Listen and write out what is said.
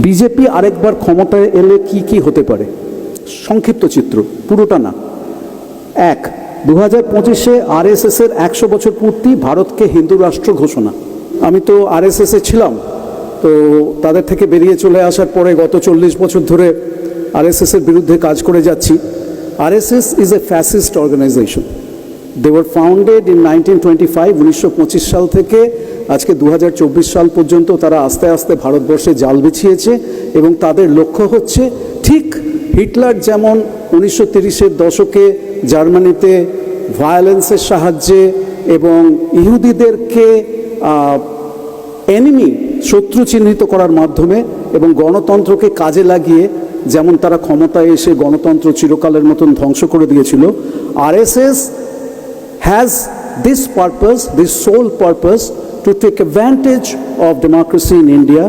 BJP আরেকবার ক্ষমতায় এলে কি কি হতে পারে? সংক্ষিপ্ত চিত্র, পুরোটা না। 1, 2025-এ আরএসএসের 100 বছর পূর্তি, ভারতকে হিন্দু রাষ্ট্র ঘোষণা। আমি তো আরএসএসে ছিলাম, তো তাদের থেকে বেরিয়ে চলে আসার পরে গত 40 বছর ধরে আরএসএসের বিরুদ্ধে কাজ করে যাচ্ছি। RSS is a fascist organization. They were founded in 1925, 1925 সাল থেকে আজকে 2024 সাল পর্যন্ত তারা আস্তে আস্তে ভারতবর্ষে জাল বিছিয়েছে এবং তাদের লক্ষ্য হচ্ছে ঠিক হিটলার যেমন 1930-এর দশকে জার্মানিতে ভায়োলেন্সের সাহায্যে এবং ইহুদিদেরকে এনিমি, শত্রু চিহ্নিত করার মাধ্যমে এবং গণতন্ত্রকে কাজে লাগিয়ে যেমন তারা ক্ষমতায় এসে গণতন্ত্র চিরকালের মতন ধ্বংস করে দিয়েছিল, RSS has this purpose, this sole purpose, to take advantage of democracy in India